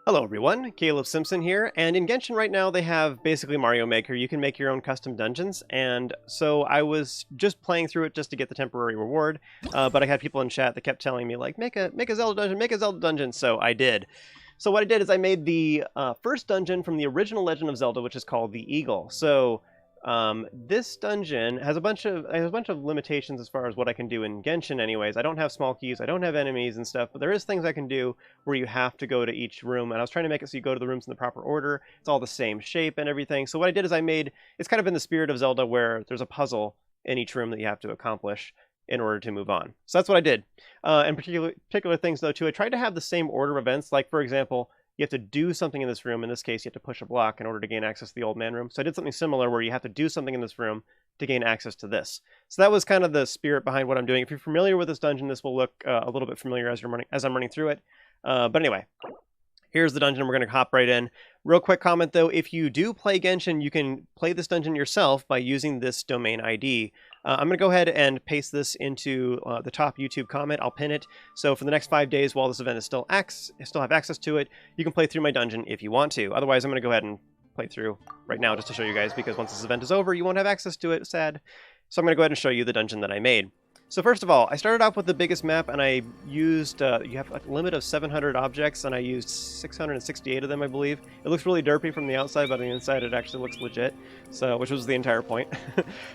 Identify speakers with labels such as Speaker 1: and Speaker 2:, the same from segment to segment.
Speaker 1: Hello everyone, Caleb Simpson here, and in Genshin right now they have basically Mario Maker. You can make your own custom dungeons, and so I was just playing through it just to get the temporary reward, but I had people in chat that kept telling me, like, make a Zelda dungeon, make a Zelda dungeon, so I did. So what I did is I made the first dungeon from the original Legend of Zelda, which is called the Eagle. So this dungeon has a bunch of limitations as far as what I can do in Genshin anyways. I don't have small keys, I don't have enemies and stuff, but there is things I can do where you have to go to each room, and I was trying to make it so you go to the rooms in the proper order. It's all the same shape and everything. So what I did is it's kind of in the spirit of Zelda where there's a puzzle in each room that you have to accomplish in order to move on. So that's what I did. And particular things though too, I tried to have the same order of events, like for example, you have to do something in this room. In this case, you have to push a block in order to gain access to the old man room. So I did something similar where you have to do something in this room to gain access to this. So that was kind of the spirit behind what I'm doing. If you're familiar with this dungeon, this will look a little bit familiar as I'm running through it. But anyway, here's the dungeon. We're going to hop right in. Real quick comment though, if you do play Genshin, you can play this dungeon yourself by using this domain ID. I'm going to go ahead and paste this into the top YouTube comment. I'll pin it. So for the next 5 days while this event is still have access to it, you can play through my dungeon if you want to. Otherwise, I'm going to go ahead and play through right now just to show you guys, because once this event is over, you won't have access to it. Sad. So I'm going to go ahead and show you the dungeon that I made. So first of all, I started off with the biggest map, and I used, you have a limit of 700 objects, and I used 668 of them, I believe. It looks really derpy from the outside, but on the inside it actually looks legit, so which was the entire point.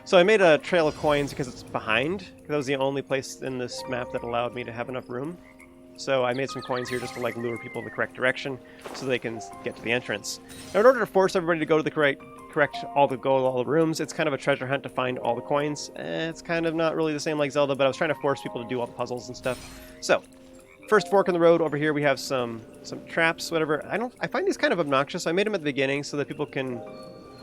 Speaker 1: So I made a trail of coins because it's behind, because that was the only place in this map that allowed me to have enough room. So I made some coins here just to like lure people the correct direction so they can get to the entrance. Now in order to force everybody to go to the correct all the rooms, it's kind of a treasure hunt to find all the coins. It's kind of not really the same like Zelda, but I was trying to force people to do all the puzzles and stuff. So first fork in the road, over here we have some traps, whatever. I find these kind of obnoxious. I made them at the beginning so that people can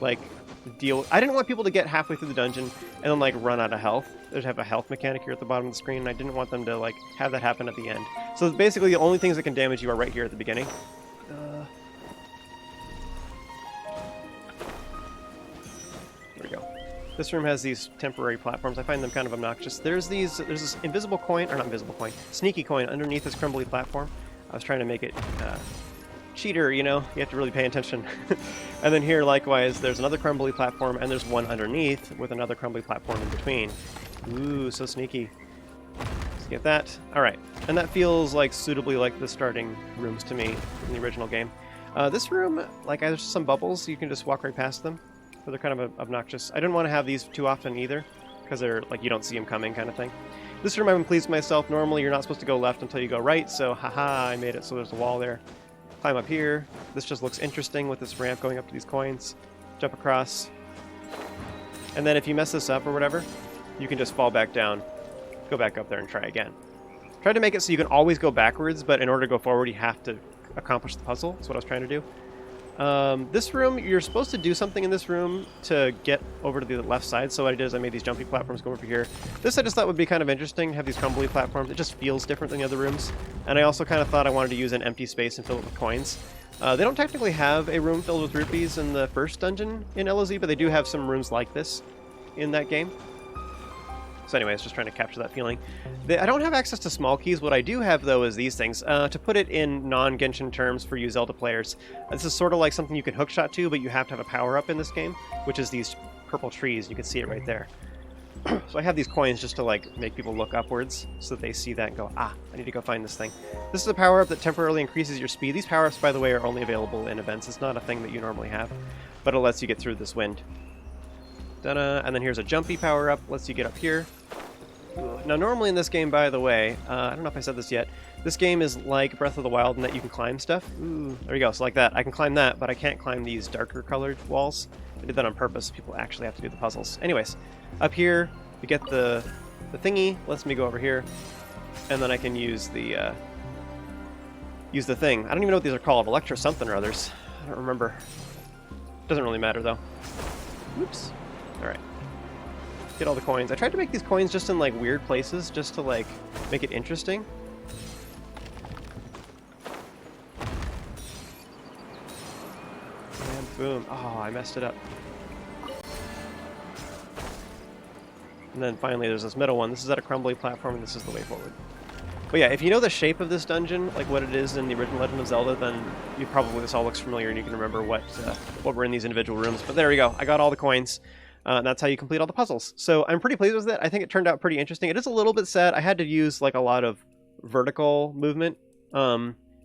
Speaker 1: like I didn't want people to get halfway through the dungeon and then like run out of health. There's have a health mechanic here at the bottom of the screen, and I didn't want them to like have that happen at the end. So basically the only things that can damage you are right here at the beginning. There we go. This room has these temporary platforms. I find them kind of obnoxious. There's this invisible coin, or not invisible coin, sneaky coin underneath this crumbly platform. I was trying to make it cheater, you know, you have to really pay attention. And then here, likewise, there's another crumbly platform, and there's one underneath with another crumbly platform in between. Ooh, so sneaky. Let's get that. All right, and that feels like suitably like the starting rooms to me in the original game. This room, like, there's some bubbles. You can just walk right past them, but they're kind of obnoxious. I didn't want to have these too often either, because they're like you don't see them coming kind of thing. This room I'm pleased with myself. Normally, you're not supposed to go left until you go right, so haha, I made it so there's a wall there. Climb up here. This just looks interesting with this ramp going up to these coins. Jump across. And then if you mess this up or whatever, you can just fall back down, go back up there and try again. Try to make it so you can always go backwards, but in order to go forward, you have to accomplish the puzzle. That's what I was trying to do. This room, you're supposed to do something in this room to get over to the left side. So what I did is I made these jumpy platforms go over here. This I just thought would be kind of interesting, have these crumbly platforms. It just feels different than the other rooms. And I also kind of thought I wanted to use an empty space and fill it with coins. They don't technically have a room filled with rupees in the first dungeon in LOZ, but they do have some rooms like this in that game. So anyways, just trying to capture that feeling. I don't have access to small keys. What I do have, though, is these things. To put it in non-Genshin terms for you Zelda players, this is sort of like something you can hookshot to, but you have to have a power-up in this game, which is these purple trees. You can see it right there. So I have these coins just to like make people look upwards so that they see that and go, ah, I need to go find this thing. This is a power-up that temporarily increases your speed. These power-ups, by the way, are only available in events. It's not a thing that you normally have, but it lets you get through this wind. Ta-da! And then here's a jumpy power-up, lets you get up here. Now, normally in this game, by the way, I don't know if I said this yet, this game is like Breath of the Wild in that you can climb stuff. Ooh, there you go, so like that. I can climb that, but I can't climb these darker colored walls. I did that on purpose. People actually have to do the puzzles. Anyways, up here, we get the thingy, lets me go over here, and then I can use the thing. I don't even know what these are called, Electro something or others. I don't remember. Doesn't really matter, though. Oops. Alright. Get all the coins. I tried to make these coins just in like weird places, just to like make it interesting. And boom. Oh, I messed it up. And then finally there's this middle one. This is at a crumbly platform, and this is the way forward. But yeah, if you know the shape of this dungeon, like what it is in the original Legend of Zelda, then you probably, this all looks familiar and you can remember what were in these individual rooms. But there we go. I got all the coins. And that's how you complete all the puzzles. So I'm pretty pleased with it. I think it turned out pretty interesting. It is a little bit sad. I had to use like a lot of vertical movement.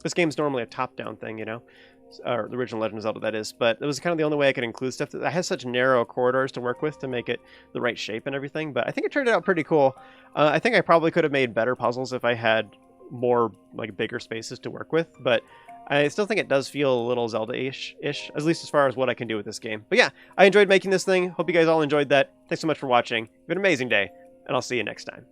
Speaker 1: This game's normally a top-down thing, you know? Or the original Legend of Zelda, that is. But it was kind of the only way I could include stuff. I had such narrow corridors to work with to make it the right shape and everything. But I think it turned out pretty cool. I think I probably could have made better puzzles if I had more, like, bigger spaces to work with. But I still think it does feel a little Zelda-ish, at least as far as what I can do with this game. But yeah, I enjoyed making this thing. Hope you guys all enjoyed that. Thanks so much for watching. Have an amazing day, and I'll see you next time.